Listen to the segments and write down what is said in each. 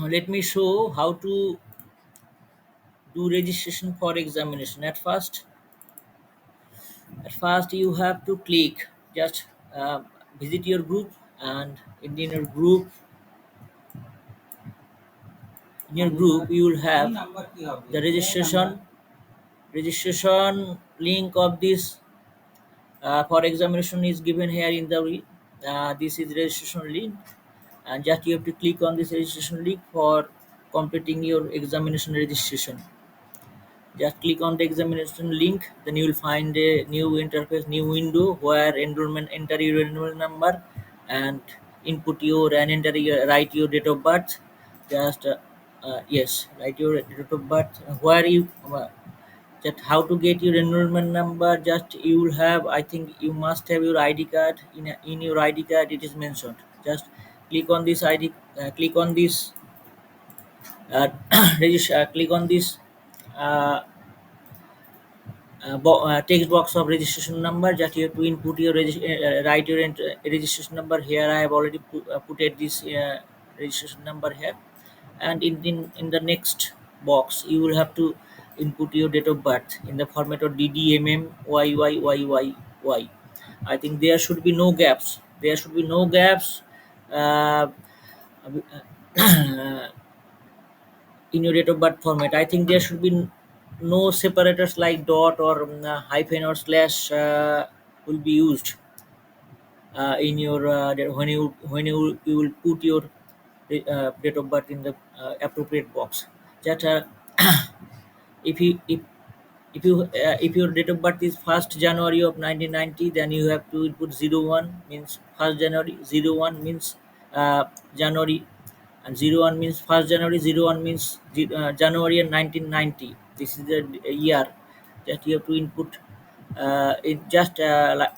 Let me show how to do registration for examination. At first you have to click, just visit your group, and in your group you will have the registration link of this for examination is given here in the this is registration link, and just you have to click on this registration link for completing your examination registration. Just click on the examination link, then you will find a new interface, new window where enter your enrollment number and input your and enter your write your date of birth. Just yes, write your date of birth. Where you just how to get your enrollment number? Just you will have. I think you must have your ID card. In your ID card, it is mentioned. Just click on this ID. Click on this. Register. Click on this. Uh, text box of registration number, just you have to input your write your registration number. Here I have already put it this registration number here, and in the next box you will have to input your date of birth in the format of DDMM YYYYY. I think there should be no gaps. There should be no gaps uh, in your date of birth format. I think there should be no separators like dot or hyphen or slash will be used in your when you will put your date of birth in the appropriate box. That if you if your date of birth is 1st January of 1990, then you have to input 01 means 1st January, 01 means January, and 01 means 1st January, 01 means January and 1990. This is the year that you have to input in just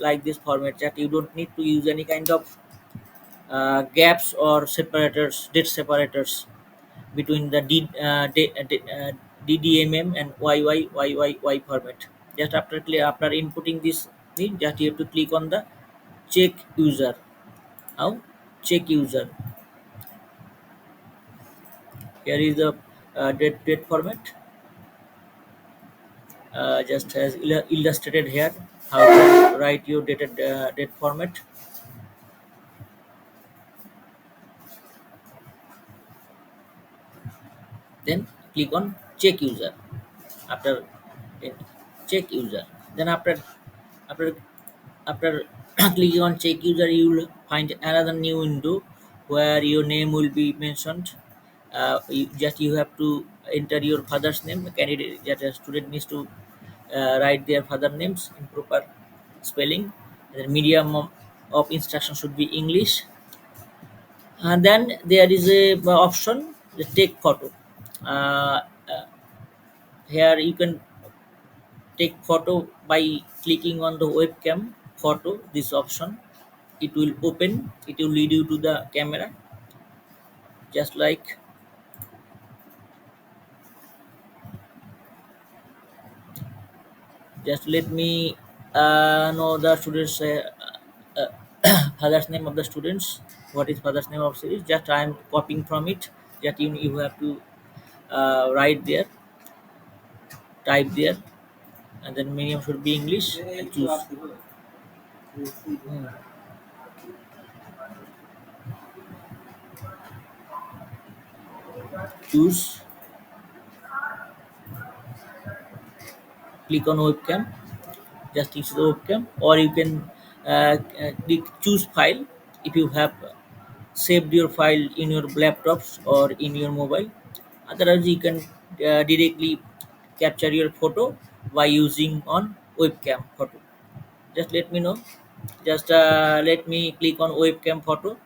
like this format, that you don't need to use any kind of gaps or separators, date separators between the DDMM and YYYYY format. Just after inputting this thing, just you have to click on the check user. Now check user. Here is the date format. Just as illustrated here, how to write your date format. Then click on check user. After it, check user, then after after clicking on check user, you will find another new window where your name will be mentioned. You have to enter your father's name. The candidate, that a student needs to write their father names in proper spelling. The medium of instruction should be English. And then there is a option, the take photo. uh, uh, Here you can take photo by clicking on the webcam photo, this option. It will open, it will lead you to the camera, just like just let me know the students father's name of the students. What is father's name of series? Just I am copying from it. That you have to write there, type there, and then medium should be English, and choose, click on webcam. Just use the webcam, or you can click choose file if you have saved your file in your laptops or in your mobile. Otherwise you can directly capture your photo by using on webcam photo. Just let me know. Just let me click on webcam photo.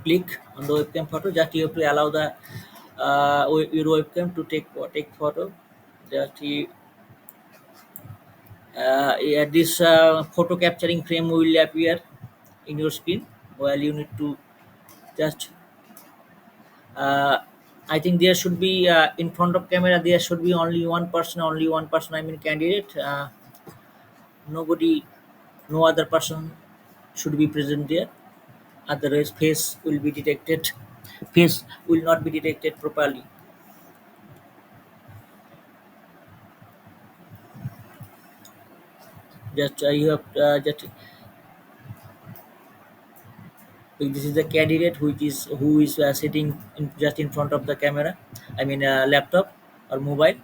Click on the webcam photo. Just you have to allow the your webcam to take photo. Just yeah, this photo capturing frame will appear in your screen, while you need to just uh, I think there should be in front of camera there should be only one person, I mean candidate. Nobody, no other person should be present there. Otherwise, face will be detected. Face will not be detected properly. Just you have just this is the candidate which is who is sitting just in front of the camera. I mean laptop or mobile.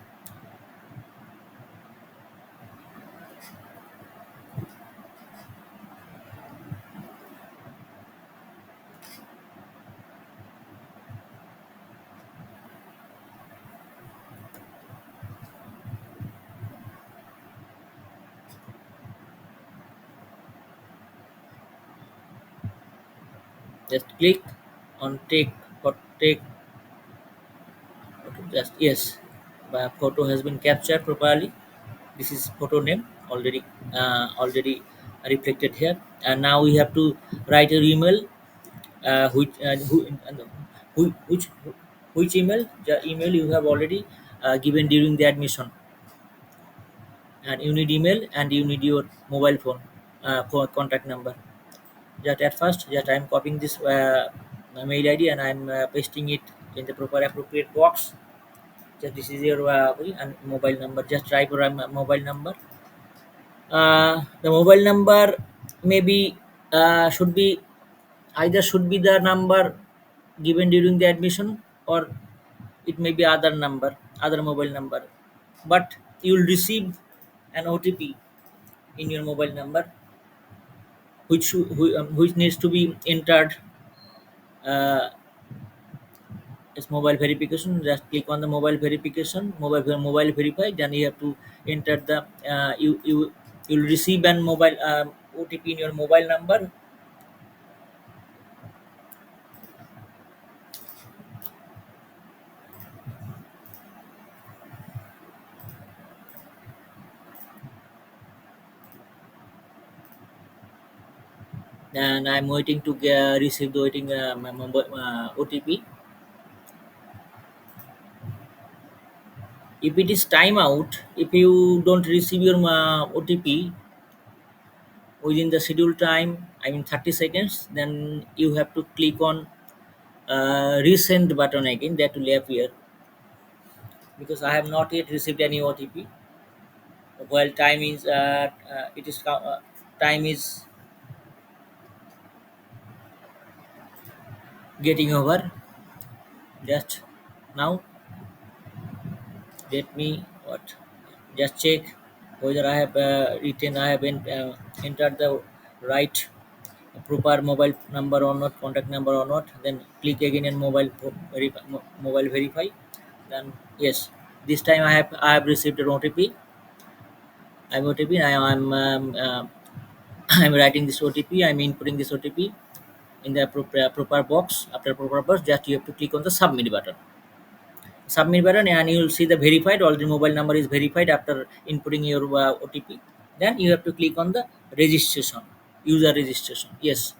Just click on take. Okay, just yes. My photo has been captured properly. This is photo name already reflected here, and now we have to write your email. Who, which email? The email you have already given during the admission, and you need email and you need your mobile phone for contact number. Just at first, just I'm copying this mail ID and I'm pasting it in the proper appropriate box. Just this is your and mobile number. Just type your mobile number. The mobile number maybe should be either should be the number given during the admission, or it may be other mobile number, but you'll receive an OTP in your mobile number which needs to be entered. uh, is mobile verification. Just click on the mobile verification, mobile verify, then you have to enter the you'll receive an mobile OTP in your mobile number. And I'm waiting to receive the waiting my mobile OTP. If it is timeout, if you don't receive your OTP within the scheduled time, I mean 30 seconds, then you have to click on resend button again. That will appear because I have not yet received any OTP. While time is getting over. Just now, let me what? Just check whether I have been, entered the right proper mobile number or not, contact number or not. Then click again and mobile verify. Then yes, this time I have received an OTP. I'm OTP. I'm I'm writing this OTP. I'm inputting this OTP in the proper box. After proper box, just you have to click on the submit button, and you will see the verified. Already mobile number is verified after inputting your OTP. Then you have to click on the registration, user registration. Yes,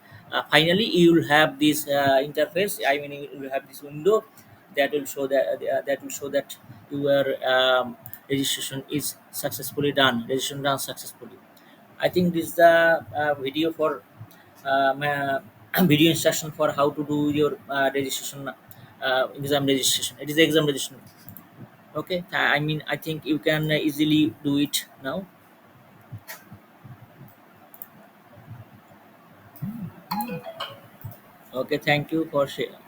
finally you will have this interface. I mean, you will have this window that will show that your registration is successfully done. Registration done successfully. I think this is the video for my video instruction for how to do your registration, exam registration. It is exam registration. Okay, I mean I think you can easily do it now. Okay, thank you for sharing.